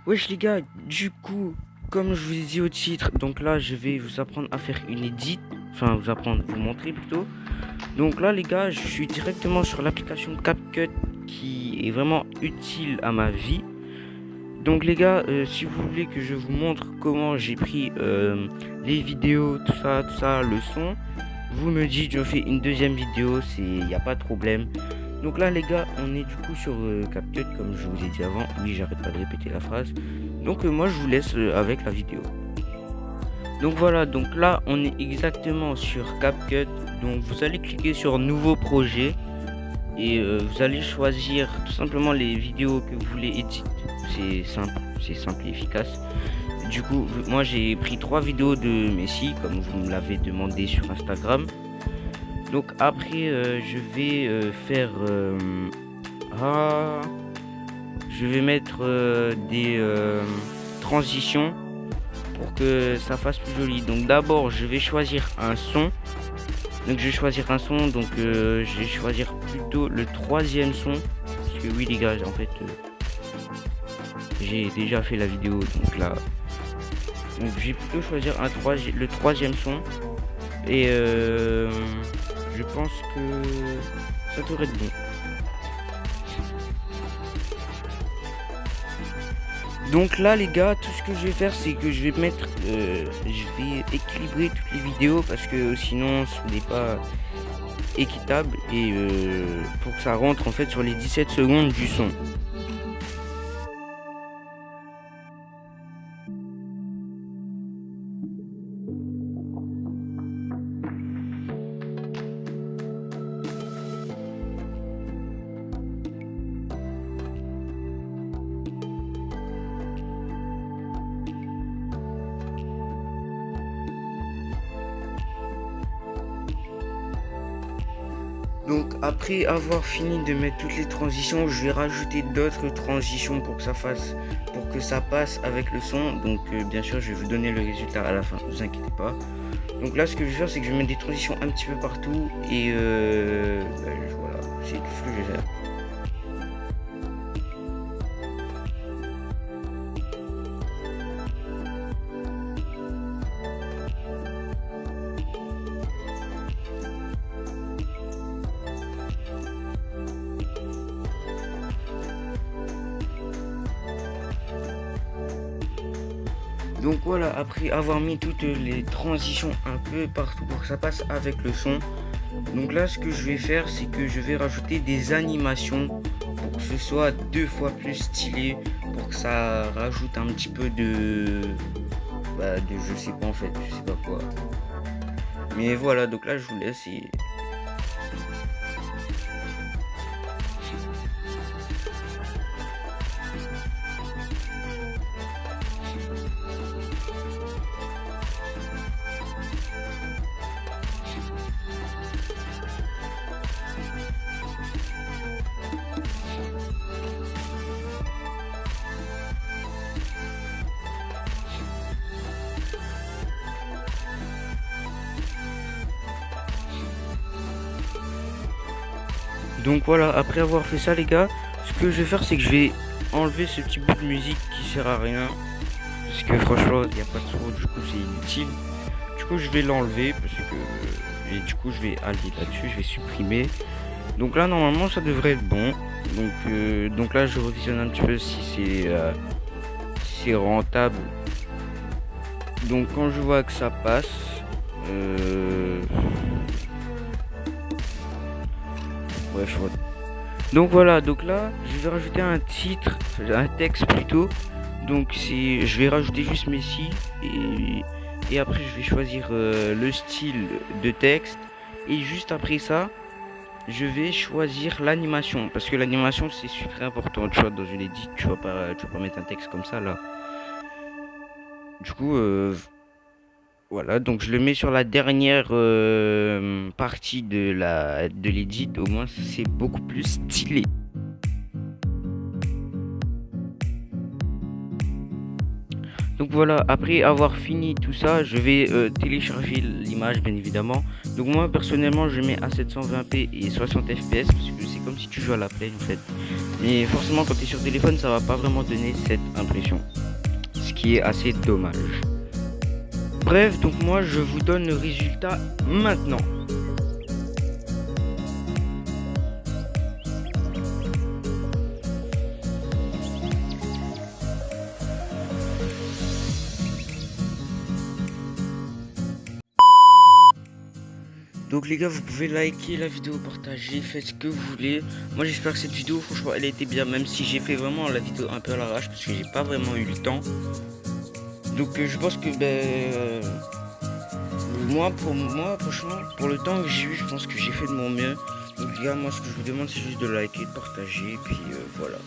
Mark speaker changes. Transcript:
Speaker 1: Wesh les gars, du coup, comme je vous ai dit au titre, donc là je vais vous apprendre à faire une edit, enfin vous montrer plutôt. Donc là les gars, je suis directement sur l'application CapCut qui est vraiment utile à ma vie. Donc les gars, si vous voulez que je vous montre comment j'ai pris les vidéos, tout ça, le son, vous me dites, je fais une deuxième vidéo, il n'y a pas de problème. Donc là les gars, on est du coup sur CapCut comme je vous ai dit avant. Oui, j'arrête pas de répéter la phrase. Donc moi je vous laisse avec la vidéo. Donc voilà, donc là on est exactement sur CapCut. Donc vous allez cliquer sur nouveau projet et vous allez choisir tout simplement les vidéos que vous voulez éditer. C'est simple et efficace. Du coup, moi j'ai pris 3 vidéos de Messi comme vous me l'avez demandé sur Instagram. Donc après je vais faire je vais mettre des transitions pour que ça fasse plus joli. Donc d'abord je vais choisir un son. Donc je vais choisir un son, donc je vais choisir plutôt le 3e son. Parce que oui les gars, en fait j'ai déjà fait la vidéo, donc là. Donc je vais plutôt choisir le 3e son. Et je pense que ça devrait être bon. Donc là les gars, tout ce que je vais faire c'est que je vais mettre je vais équilibrer toutes les vidéos parce que sinon ce n'est pas équitable et pour que ça rentre en fait sur les 17 secondes du son. Donc après avoir fini de mettre toutes les transitions, je vais rajouter d'autres transitions pour que ça passe avec le son. Donc bien sûr je vais vous donner le résultat à la fin, ne vous inquiétez pas. Donc là ce que je vais faire c'est que je vais mettre des transitions un petit peu partout et voilà, c'est tout ce que je vais faire. Donc voilà, après avoir mis toutes les transitions un peu partout pour que ça passe avec le son. Donc là ce que je vais faire c'est que je vais rajouter des animations pour que ce soit 2 fois plus stylé, pour que ça rajoute un petit peu de je sais pas en fait, je sais pas quoi. Mais voilà, donc là je vous laisse et... Donc voilà, après avoir fait ça les gars, ce que je vais faire c'est que je vais enlever ce petit bout de musique qui sert à rien. Parce que franchement il n'y a pas de son, du coup c'est inutile. Du coup je vais l'enlever parce que... Et du coup je vais aller là-dessus, je vais supprimer. Donc là normalement ça devrait être bon. Donc là je revisionne un petit peu si c'est rentable. Donc quand je vois que ça passe... Bref, voilà. Donc voilà, donc là je vais rajouter un texte plutôt. Donc je vais rajouter juste Messi et après je vais choisir le style de texte et juste après ça je vais choisir l'animation parce que l'animation c'est super important, tu vois, dans une edit tu vas pas mettre un texte comme ça là. Du coup voilà, donc je le mets sur la dernière partie de l'edit, au moins c'est beaucoup plus stylé. Donc voilà, après avoir fini tout ça, je vais télécharger l'image bien évidemment. Donc moi personnellement je mets à 720p et 60 fps parce que c'est comme si tu joues à la play en fait. Mais forcément quand tu es sur téléphone ça va pas vraiment donner cette impression. Ce qui est assez dommage. Bref, donc moi je vous donne le résultat maintenant. Donc les gars, vous pouvez liker la vidéo, partager, faites ce que vous voulez. Moi j'espère que cette vidéo, franchement, elle a été bien, même si j'ai fait vraiment la vidéo un peu à l'arrache parce que j'ai pas vraiment eu le temps. Donc je pense que moi franchement, pour le temps que j'ai eu, je pense que j'ai fait de mon mieux. Donc les gars, moi ce que je vous demande c'est juste de liker, de partager, et puis voilà.